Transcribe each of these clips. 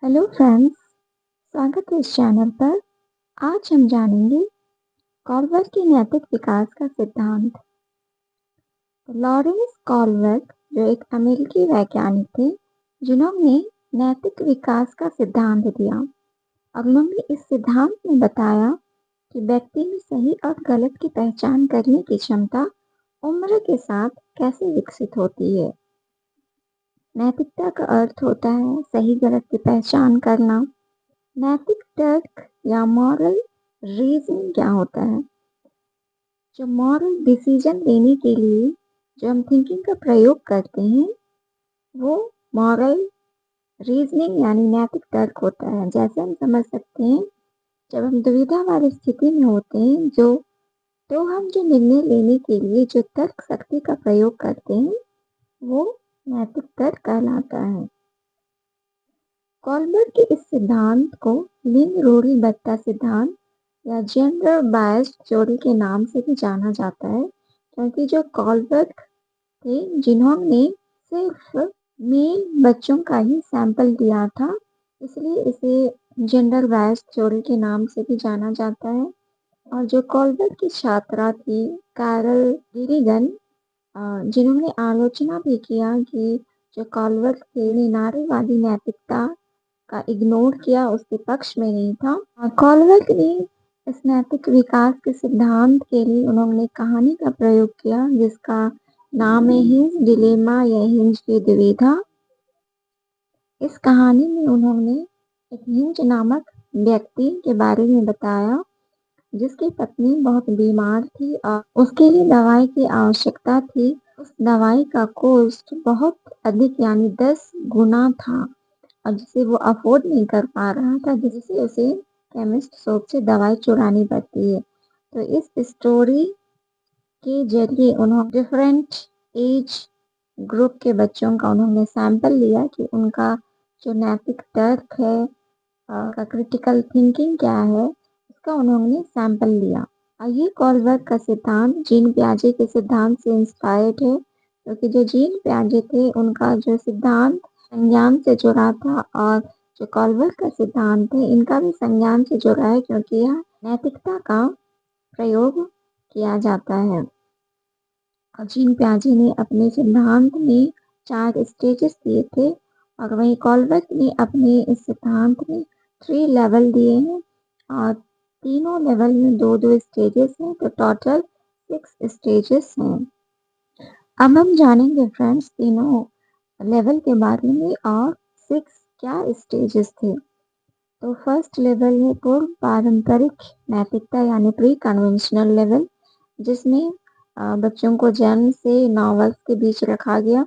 Hello friends, स्वागत है इस चैनल पर। आज हम जानेंगे कॉलबर्ग के नैतिक विकास का सिद्धांत। लॉरेंस कॉलबर्ग जो एक अमेरिकी वैज्ञानिक थे जिन्होंने नैतिक विकास का सिद्धांत दिया और उन्होंने इस सिद्धांत में बताया कि व्यक्ति में सही और गलत की पहचान करने की क्षमता उम्र के साथ कैसे विकसित होती है। नैतिकता का अर्थ होता है सही गलत की पहचान करना। नैतिक तर्क या मॉरल रीजनिंग क्या होता है? जो मॉरल डिसीजन लेने के लिए जो हम थिंकिंग का प्रयोग करते हैं वो मॉरल रीजनिंग यानी नैतिक तर्क होता है। जैसे हम समझ सकते हैं जब हम दुविधा वाली स्थिति में होते हैं तो हम जो निर्णय लेने के लिए जो तर्क शक्ति का प्रयोग करते हैं वो नैतिक तर्क कहलाता है। कॉलबर्ग के इस सिद्धांत को लिंग रूढ़िबद्धता सिद्धांत या जेंडर बायस्ड थ्योरी के नाम से भी जाना जाता है, क्योंकि जो कॉलबर्ग थे जिन्होंने सिर्फ मेल बच्चों का ही सैंपल दिया था, इसलिए इसे जेंडर बायस्ड थ्योरी के नाम से भी जाना जाता है। और जो कॉलबर्ग की छात्रा थी कैरल गिरिगन, जिन्होंने आलोचना भी किया कि जो कॉलबर्ग थे नारीवादी नैतिकता का इग्नोर किया, उसके पक्ष में नहीं था। कॉलबर्ग ने इस नैतिक विकास के सिद्धांत के लिए उन्होंने कहानी का प्रयोग किया जिसका नाम है हिंज डिलेमा या हिंज की दुविधा। इस कहानी में उन्होंने एक हिंज नामक व्यक्ति के बारे में बताया जिसकी पत्नी बहुत बीमार थी और उसके लिए दवाई की आवश्यकता थी। उस दवाई का कॉस्ट बहुत अधिक यानी 10 गुना था और जिसे वो अफोर्ड नहीं कर पा रहा था, जिससे उसे केमिस्ट शॉप से दवाई चुरानी पड़ती है। तो इस स्टोरी के जरिए उन्होंने डिफरेंट एज ग्रुप के बच्चों का उन्होंने सैंपल लिया कि उनका जो नैतिक तर्क है, उनका क्रिटिकल थिंकिंग क्या है, उसका उन्होंने सैंपल लिया। ये कॉलबर्ग का सिद्धांत जीन पियाजे के सिद्धांत से इंस्पायर्ड है, क्योंकि जो जीन पियाजे थे उनका जो सिद्धांत संज्ञान से जुड़ा था और जो कॉलबर्ग का सिद्धांत है इनका भी संज्ञान से जुड़ा है, क्योंकि यह नैतिकता का प्रयोग किया जाता है। और जीन पियाजे ने अपने सिद्धांत में 4 स्टेजेस दिए थे और वहीं कॉलबर्ग ने अपने इस सिद्धांत में 3 लेवल दिए हैं और तीनों लेवल में 2-2 स्टेजेस हैं, तो टोटल 6 स्टेजेस हैं। अब हम जानेंगे फ्रेंड्स तीनों लेवल के बारे में और 6 क्या स्टेजेस थे। तो फर्स्ट लेवल है पूर्व पारंपरिक नैतिकता यानी प्री कन्वेंशनल लेवल, जिसमें बच्चों को जन्म से 9 वर्ष के बीच रखा गया।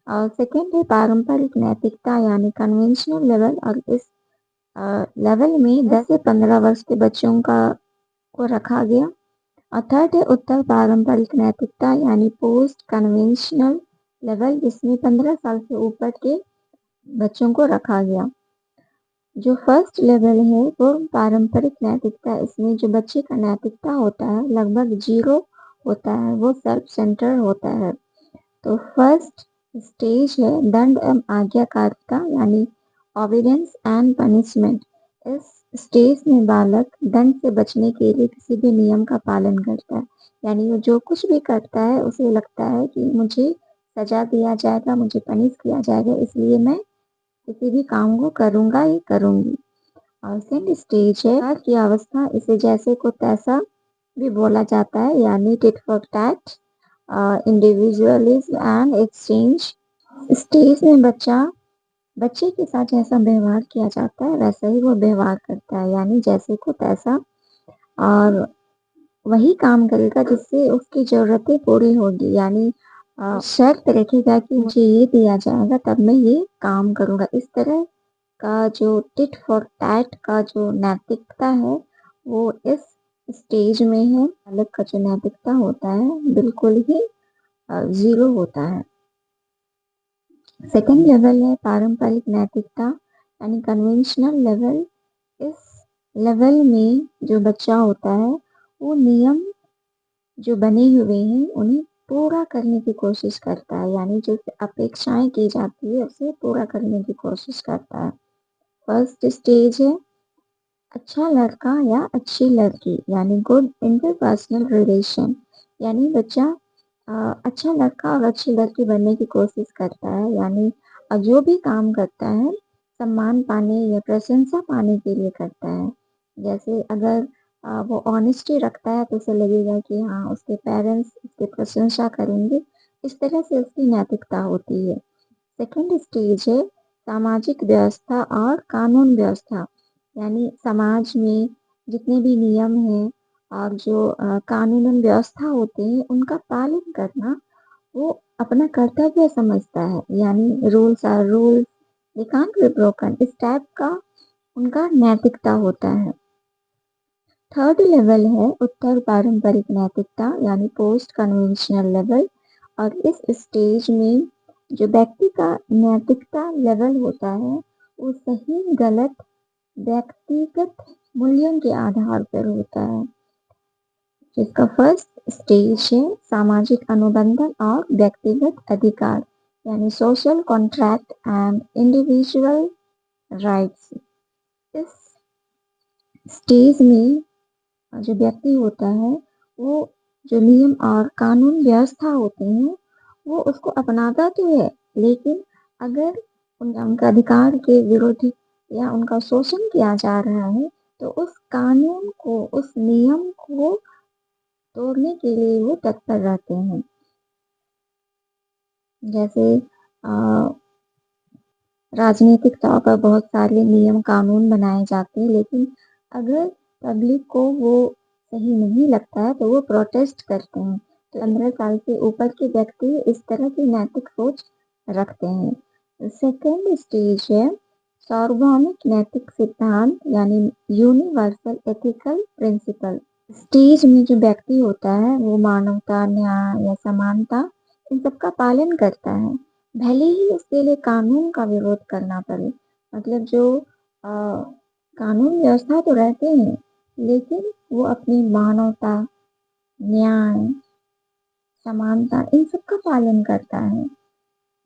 और सेकेंड है पारंपरिक नैतिकता यानी कन्वेंशनल लेवल, और इस लेवल में 10 से 15 वर्ष के बच्चों को रखा गया। और थर्ड है उत्तर पारंपरिक नैतिकता यानी पोस्ट कन्वेंशनल लेवल, जिसमें 15 साल से ऊपर के बच्चों को रखा गया। जो फर्स्ट लेवल है वो पारंपरिक नैतिकता, इसमें जो बच्चे का नैतिकता होता है लगभग 0 होता है, वो सेल्फ सेंटर होता है। तो फर्स्ट स्टेज है दंड एवं आज्ञाकारिता यानी ऑबिडेंस एंड पनिशमेंट। इस स्टेज में बालक दंड से बचने के लिए किसी भी नियम का पालन करता है, यानी वो जो कुछ भी करता है उसे लगता है कि मुझे सजा दिया जाएगा, मुझे पनिश किया जाएगा, इसलिए मैं किसी भी काम को करूंगा ही करूंगी। और सेकंड स्टेज है प्यार की अवस्था, इसे जैसे को तैसा भी बोला जाता है, यानी tit for tat, individualism and exchange. Stage में बच्चे के साथ जैसा व्यवहार किया जाता है वैसा ही वो व्यवहार करता है, यानी जैसे को तैसा, और वही काम करेगा जिससे उसकी जरूरतें पूरी होगी, यानी शर्त रखेगा कि मुझे ये दिया जाएगा तब मैं ये काम करूंगा। इस तरह का जो टिट फॉर टैट का जो नैतिकता है वो इस स्टेज में है। बालक का जो नैतिकता होता है बिल्कुल ही 0 होता है। सेकंड लेवल है पारंपरिक नैतिकता यानी कन्वेंशनल लेवल। इस लेवल में जो बच्चा होता है वो नियम जो बने हुए हैं उन्हें पूरा करने की कोशिश करता है, यानी जो अपेक्षाएं की जाती है उसे पूरा करने की कोशिश करता है। फर्स्ट स्टेज है अच्छा लड़का या अच्छी लड़की यानी गुड इंटरपर्सनल रिलेशन, यानी बच्चा अच्छा लड़का और अच्छी लड़की बनने की कोशिश करता है, यानी जो भी काम करता है सम्मान पाने या प्रशंसा पाने के लिए करता है। जैसे अगर वो ऑनेस्टी रखता है तो उसे लगेगा कि हाँ उसके पेरेंट्स उसकी प्रशंसा करेंगे, इस तरह से उसकी नैतिकता होती है। सेकंड स्टेज है सामाजिक व्यवस्था और कानून व्यवस्था, यानी समाज में जितने भी नियम हैं और जो कानूनन व्यवस्था होते हैं उनका पालन करना वो अपना कर्तव्य समझता है, यानी rules are rules they can't be broken, इस टाइप का उनका नैतिकता होता है। थर्ड लेवल है उत्तर पारंपरिक नैतिकता यानी पोस्ट कन्वेंशनल लेवल, और इस स्टेज में जो व्यक्ति का नैतिकता लेवल होता है वो सही गलत व्यक्तिगत मूल्यों के आधार पर होता है। इसका फर्स्ट स्टेज है सामाजिक अनुबंधन और व्यक्तिगत अधिकार यानी social contract and individual rights. इस स्टेज में जो व्यक्ति होता है वो जो नियम और कानून व्यवस्था होते हैं वो उसको अपनाता तो है, लेकिन अगर उनका अधिकार के विरोधी या उनका शोषण किया जा रहा है तो उस कानून को उस नियम को तोड़ने के लिए वो तत्पर रहते हैं। जैसे राजनीतिक तौर पर बहुत सारे नियम कानून बनाए जाते हैं, लेकिन अगर पब्लिक को वो सही नहीं लगता है तो वो प्रोटेस्ट करते हैं। तो 15 साल से ऊपर के व्यक्ति इस तरह की नैतिक सोच रखते हैं। सेकेंड स्टेज है सार्वभौमिक नैतिक सिद्धांत यानी यूनिवर्सल एथिकल प्रिंसिपल। स्टेज में जो व्यक्ति होता है वो मानवता न्याय या समानता इन सबका पालन करता है, भले ही उसके लिए कानून का विरोध करना पड़े। मतलब जो कानून व्यवस्था तो रहते हैं लेकिन वो अपनी मानवता न्याय समानता इन सब का पालन करता है।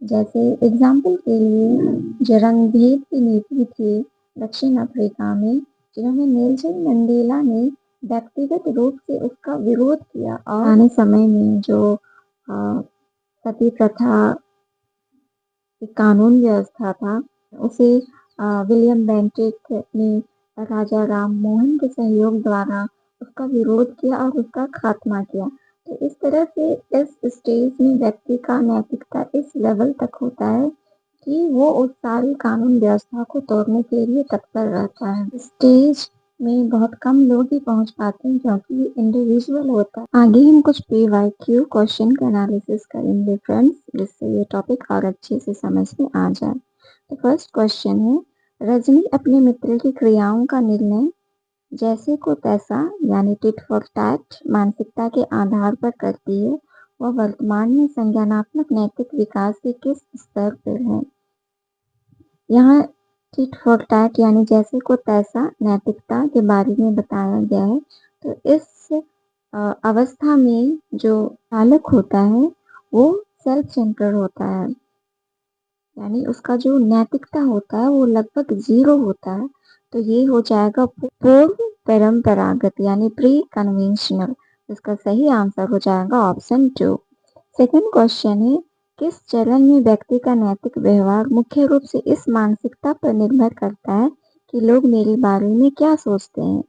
जैसे एग्जाम्पल के लिए जो रंगभेद की नीति थी दक्षिण अफ्रीका में, जिन्होंने नेल्सन मंडेला ने व्यक्तिगत रूप से उसका विरोध किया, और आने समय में जो सती प्रथा कानून व्यवस्था था उसे विलियम बेंटिक ने राजा राम मोहन के सहयोग द्वारा उसका विरोध किया और उसका खात्मा किया। तो इस तरह से इस स्टेज में व्यक्ति का नैतिकता इस लेवल तक होता है कि वो उस सारी कानून व्यवस्था को तोड़ने के लिए तत्पर रहता है। स्टेज में बहुत कम लोग ही पहुंच पाते हैं क्योंकि इंडिविजुअल होता है। आगे हम कुछ PYQ क्वेश्चन का एनालिसिस करेंगे फ्रेंड्स, जिससे ये टॉपिक और अच्छे से समझ में आ जाए। तो फर्स्ट क्वेश्चन है रजनी अपने मित्र की क्रियाओं का निर्णय जैसे को तैसा यानी टिट फॉर टैट मानसिकता के आधार पर करती है, वह वर्तमान में संज्ञानात्मक नैतिक विकास के किस स्तर पर है। यहाँ टिट फॉर टैट यानी जैसे को तैसा नैतिकता के बारे में बताया गया है। तो इस अवस्था में जो बालक होता है वो सेल्फ सेंटर होता है, यानी उसका जो नैतिकता होता है वो लगभग 0 होता है। तो ये हो जाएगा पूर्व परंपरागत यानी प्री कन्वेंशनल। इसका सही आंसर हो जाएगा ऑप्शन 2। सेकंड क्वेश्चन है किस चरण में व्यक्ति का नैतिक व्यवहार मुख्य रूप से इस मानसिकता पर निर्भर करता है कि लोग मेरे बारे में क्या सोचते हैं।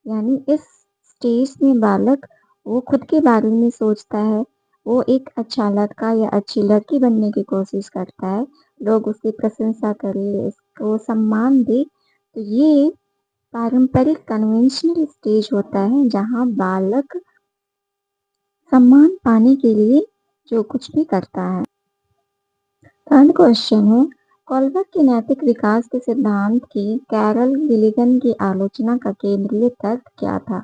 यानी इस स्टेज में बालक वो खुद के बारे में सोचता है, वो एक अच्छा लड़का या अच्छी लड़की बनने की कोशिश करता है, लोग उसकी प्रशंसा करें उसको सम्मान दे। तो ये पारंपरिक कन्वेंशनल स्टेज होता है जहाँ बालक सम्मान पाने के लिए जो कुछ भी करता है। थर्ड क्वेश्चन है कॉलबर्ग के नैतिक विकास के सिद्धांत की कैरल गिलिगन की आलोचना का केंद्रीय तर्क क्या था।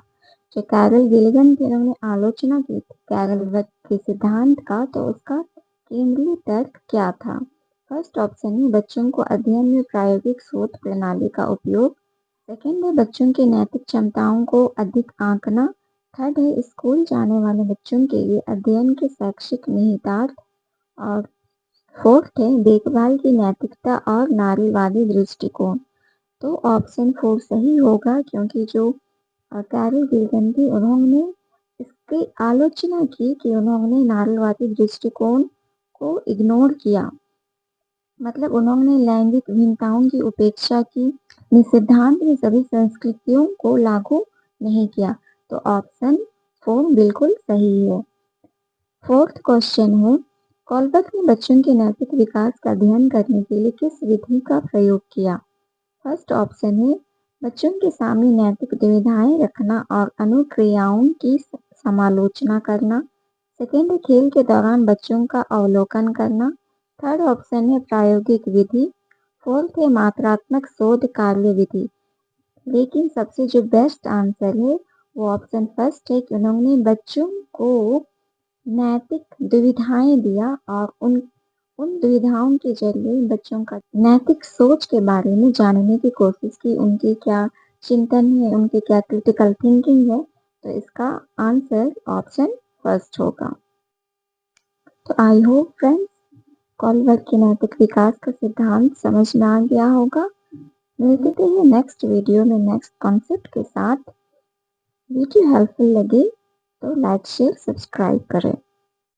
जो कैरल गिलिगन की उन्होंने आलोचना की थी कैरल के सिद्धांत का, तो उसका केंद्रीय तर्क क्या था। फर्स्ट ऑप्शन है बच्चों को अध्ययन में प्रायोगिक शोध प्रणाली का उपयोग। सेकंड है बच्चों की नैतिक क्षमताओं को अधिक आंकना। थर्ड है स्कूल जाने वाले बच्चों के लिए अध्ययन के शैक्षिक निहितार्थ। और फोर्थ है देखभाल की नैतिकता और नारीवादी दृष्टिकोण। तो ऑप्शन 4 सही होगा, क्योंकि जो कैरी गिल्टन थी उन्होंने इसकी आलोचना की कि उन्होंने नारीवादी दृष्टिकोण को इग्नोर किया। मतलब उन्होंने लैंगिक भिन्नताओं की उपेक्षा की, इस सिद्धांत ने सभी संस्कृतियों को लागू नहीं किया। तो ऑप्शन 4 बिल्कुल सही है। फोर्थ क्वेश्चन है, कॉलबर्ग ने बच्चों के नैतिक विकास का अध्ययन करने के लिए किस विधि का प्रयोग किया? फर्स्ट ऑप्शन है बच्चों के सामने नैतिक दुविधाएं रखना और अनुक्रियाओं की समालोचना करना। सेकेंड है खेल के दौरान बच्चों का अवलोकन करना। थर्ड ऑप्शन है प्रायोगिक विधि। फोर्थ है मात्रात्मक शोध कार्य विधि। लेकिन सबसे जो बेस्ट आंसर है वो ऑप्शन फर्स्ट है कि उन्होंने बच्चों को नैतिक दुविधाएं दिया और उन दुविधाओं के जरिए बच्चों का नैतिक सोच के बारे में जानने की कोशिश की, उनके क्या चिंतन है, उनके क्या क्रिटिकल थिंकिंग है। तो इसका आंसर ऑप्शन फर्स्ट होगा। तो आई होप फ्रेंड्स कॉलबर्ग के नैतिक विकास का सिद्धांत समझ में आ गया होगा। मिलते हैं नेक्स्ट वीडियो में नेक्स्ट कॉन्सेप्ट के साथ। वीडियो हेल्पफुल लगे तो लाइक शेयर सब्सक्राइब करें।